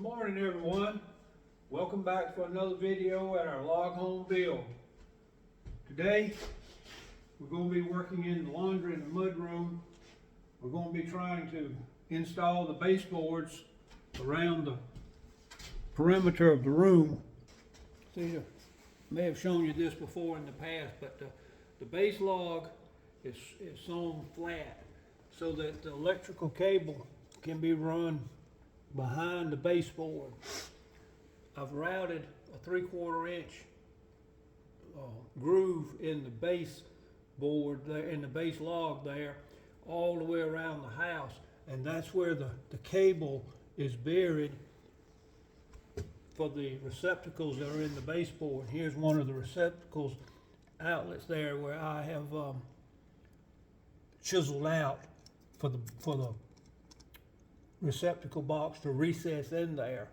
morning, everyone. Welcome back for another video at our log home build. Today we're going to be working in the laundry and the mud room. We're going to be trying to install the baseboards around the perimeter of the room. See, I may have shown you this before in the past, but the base log is sewn flat so that the electrical cable can be run behind the baseboard. I've routed a 3/4 inch groove in the baseboard there, in the base log there, all the way around the house, and that's where the cable is buried for the receptacles that are in the baseboard. Here's one of the receptacles outlets there where I have chiseled out for the receptacle box to recess in there.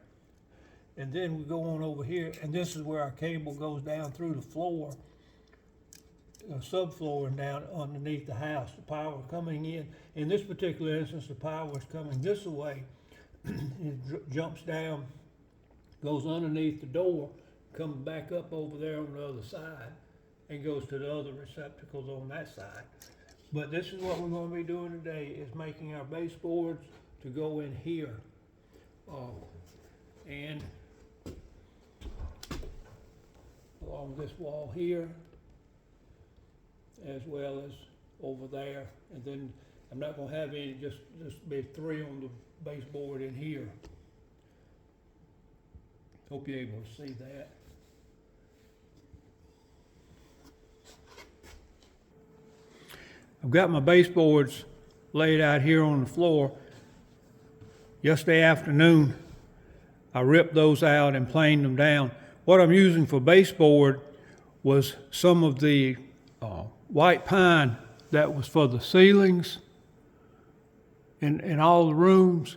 And then we go on over here, and this is where our cable goes down through the floor, subfloor, and down underneath the house. The power coming in this particular instance, the power is coming this way. It jumps down, goes underneath the door, comes back up over there on the other side, and goes to the other receptacles on that side. But this is what we're going to be doing today, is making our baseboards to go in here. And along this wall here, as well as over there. And then I'm not going to have any, just be 3 on the baseboard in here. Hope you're able to see that. I've got my baseboards laid out here on the floor. Yesterday afternoon, I ripped those out and planed them down. What I'm using for baseboard was some of the white pine that was for the ceilings in all the rooms.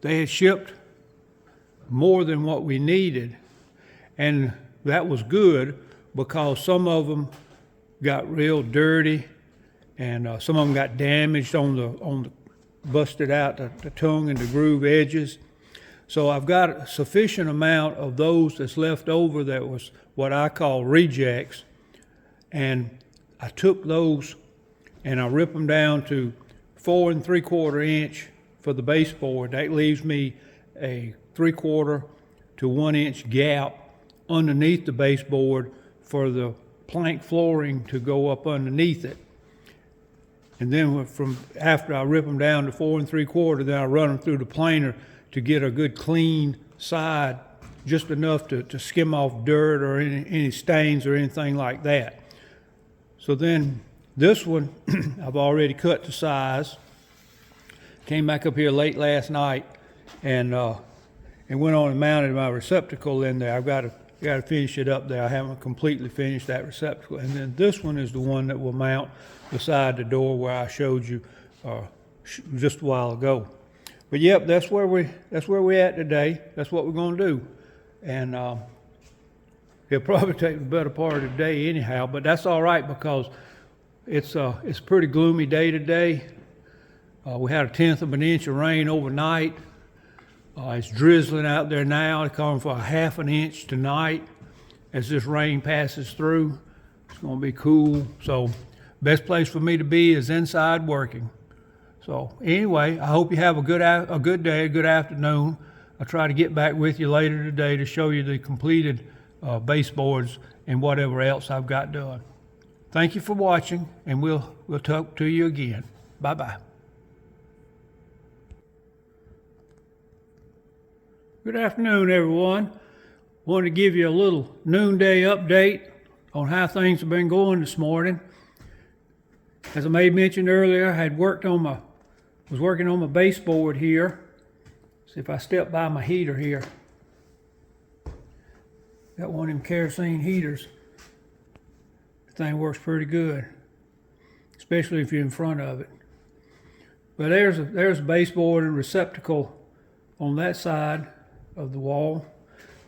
They had shipped more than what we needed, and that was good because some of them got real dirty, and some of them got damaged on the busted out the tongue and the groove edges. So I've got a sufficient amount of those that's left over that was what I call rejects, and I took those and I ripped them down to 4 3/4 inch for the baseboard. That leaves me a 3/4 to 1 inch gap underneath the baseboard for the plank flooring to go up underneath it. And then from after I rip them down to 4 3/4, then I run them through the planer to get a good clean side, just enough to skim off dirt or any stains or anything like that. So then this one, I've already cut to size. Came back up here late last night and went on and mounted my receptacle in there. I've got to finish it up there. I haven't completely finished that receptacle. And then this one is the one that will mount beside the door where I showed you just a while ago. But yep, that's where we're at today. That's what we're going to do. And it'll probably take the better part of the day anyhow, but that's all right because it's a pretty gloomy day today. We had 1/10 of an inch of rain overnight. It's drizzling out there now. It's calling for 1/2 an inch tonight as this rain passes through. It's going to be cool. So best place for me to be is inside working. So anyway, I hope you have a good day, a good afternoon. I'll try to get back with you later today to show you the completed baseboards and whatever else I've got done. Thank you for watching, and we'll talk to you again. Bye-bye. Good afternoon, everyone. Wanted to give you a little noonday update on how things have been going this morning. As I may have mentioned earlier, I had was working on my baseboard here. See if I step by my heater here. Got one of them kerosene heaters. The thing works pretty good, especially if you're in front of it. But there's a baseboard and receptacle on that side of the wall.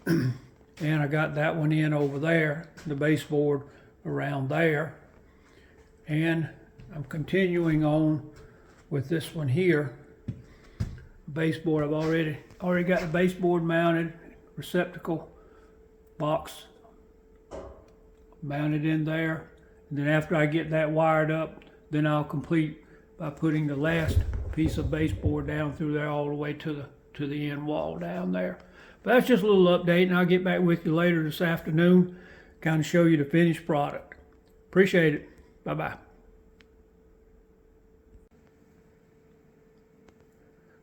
And I got that one in over there, the baseboard around there. And I'm continuing on with this one here. Baseboard I've already already got the baseboard mounted, receptacle box mounted in there. And then after I get that wired up, then I'll complete by putting the last piece of baseboard down through there all the way to the end wall down there. But that's just a little update, and I'll get back with you later this afternoon, kind of show you the finished product. Appreciate it. Bye-bye.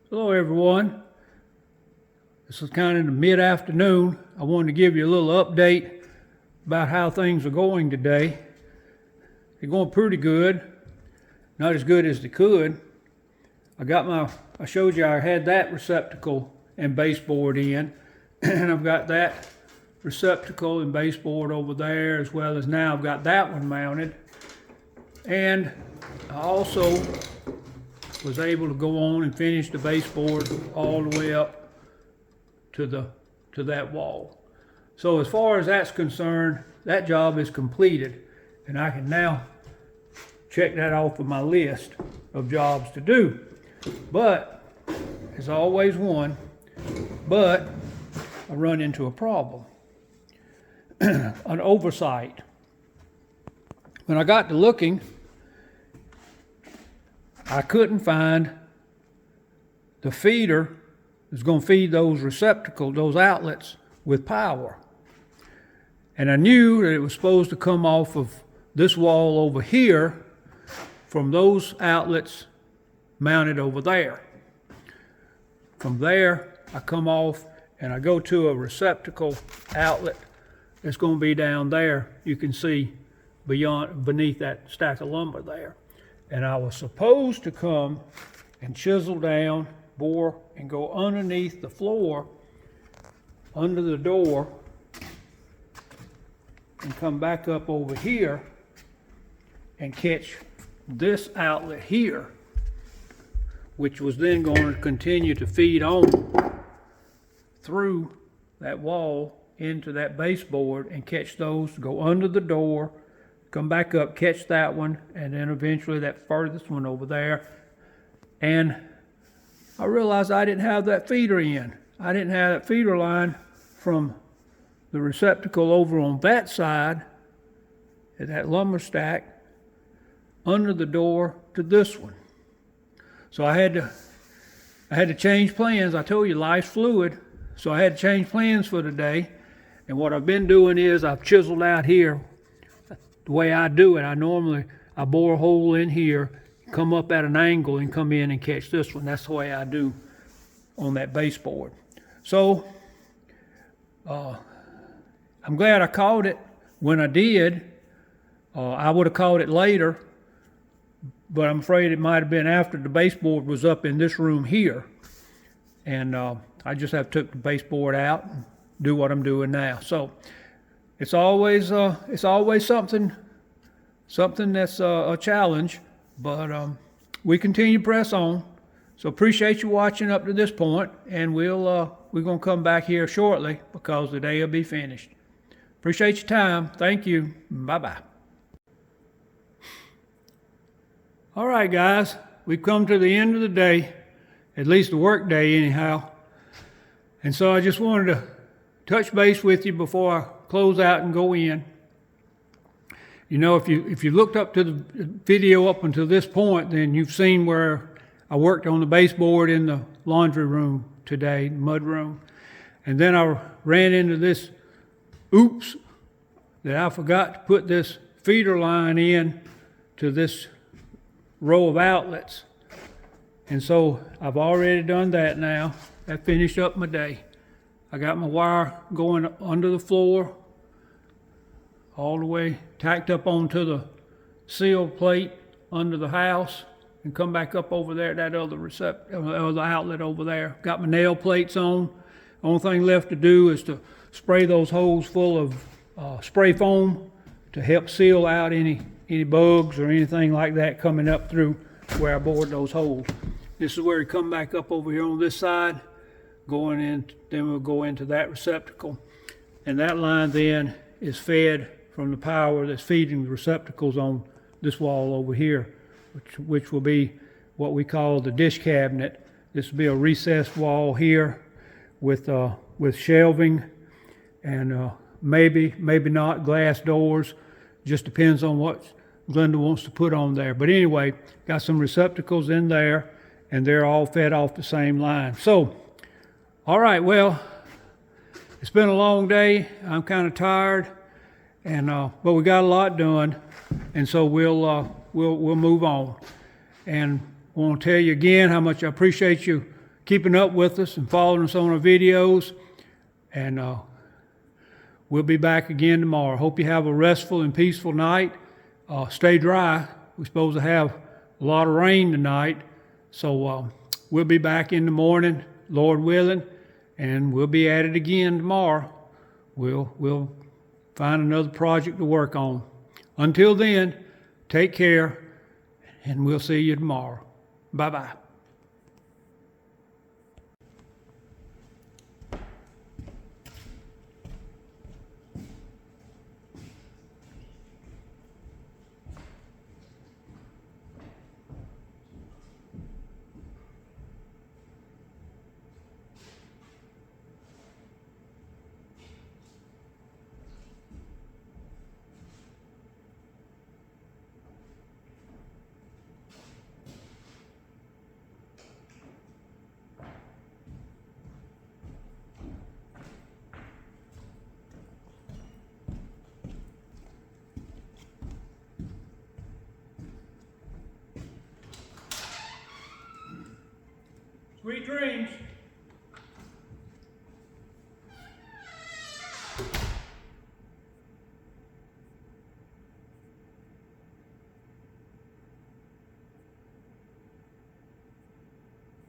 Hello everyone. This is kind of the mid-afternoon. I wanted to give you a little update about how things are going today. They're going pretty good. Not as good as they could. I showed you I had that receptacle and baseboard in, and I've got that receptacle and baseboard over there, as well as now I've got that one mounted. And I also was able to go on and finish the baseboard all the way up to that wall. So as far as that's concerned, that job is completed, and I can now check that off of my list of jobs to do. But there's always one, but I run into a problem, an oversight. When I got to looking, I couldn't find the feeder that's going to feed those receptacles, those outlets, with power. And I knew that it was supposed to come off of this wall over here from those outlets mounted over there. From there, I come off and I go to a receptacle outlet that's going to be down there. You can see beneath that stack of lumber there. And I was supposed to come and chisel down, bore, and go underneath the floor, under the door, and come back up over here and catch this outlet here, which was then going to continue to feed on through that wall into that baseboard and catch those, go under the door, come back up, catch that one, and then eventually that furthest one over there. And I realized I didn't have that feeder in. I didn't have that feeder line from the receptacle over on that side at that lumber stack under the door to this one. So I had to change plans. I told you life's fluid, so I had to change plans for today. And what I've been doing is I've chiseled out here. The way I do it, I bore a hole in here, come up at an angle and come in and catch this one. That's the way I do on that baseboard. So I'm glad I caught it when I did. I would have caught it later, but I'm afraid it might have been after the baseboard was up in this room here. And I just have took the baseboard out and do what I'm doing now. So it's always something that's a challenge, but we continue to press on. So appreciate you watching up to this point, and we're gonna come back here shortly because the day will be finished. Appreciate your time. Thank you. Bye-bye. All right, guys, we've come to the end of the day, at least the work day anyhow. And so I just wanted to touch base with you before I close out and go in. You know, if you looked up to the video up until this point, then you've seen where I worked on the baseboard in the laundry room today, mud room. And then I ran into this oops that I forgot to put this feeder line in to this row of outlets. And so I've already done that now. That finished up my day. I got my wire going under the floor, all the way tacked up onto the seal plate under the house, and come back up over there, that other outlet over there. Got my nail plates on. Only thing left to do is to spray those holes full of spray foam to help seal out any bugs or anything like that coming up through where I bored those holes. This is where you come back up over here on this side, going in, then we'll go into that receptacle. And that line then is fed from the power that's feeding the receptacles on this wall over here, which will be what we call the dish cabinet. This will be a recessed wall here, with shelving and maybe not glass doors. Just depends on what Glenda wants to put on there. But anyway, got some receptacles in there, and they're all fed off the same line. So, all right, well, it's been a long day. I'm kind of tired, and but we got a lot done, and so we'll move on. And I want to tell you again how much I appreciate you keeping up with us and following us on our videos. And we'll be back again tomorrow. Hope you have a restful and peaceful night. Stay dry. We're supposed to have a lot of rain tonight. So we'll be back in the morning, Lord willing, and we'll be at it again tomorrow. We'll find another project to work on. Until then, take care, and we'll see you tomorrow. Bye-bye. Sweet dreams.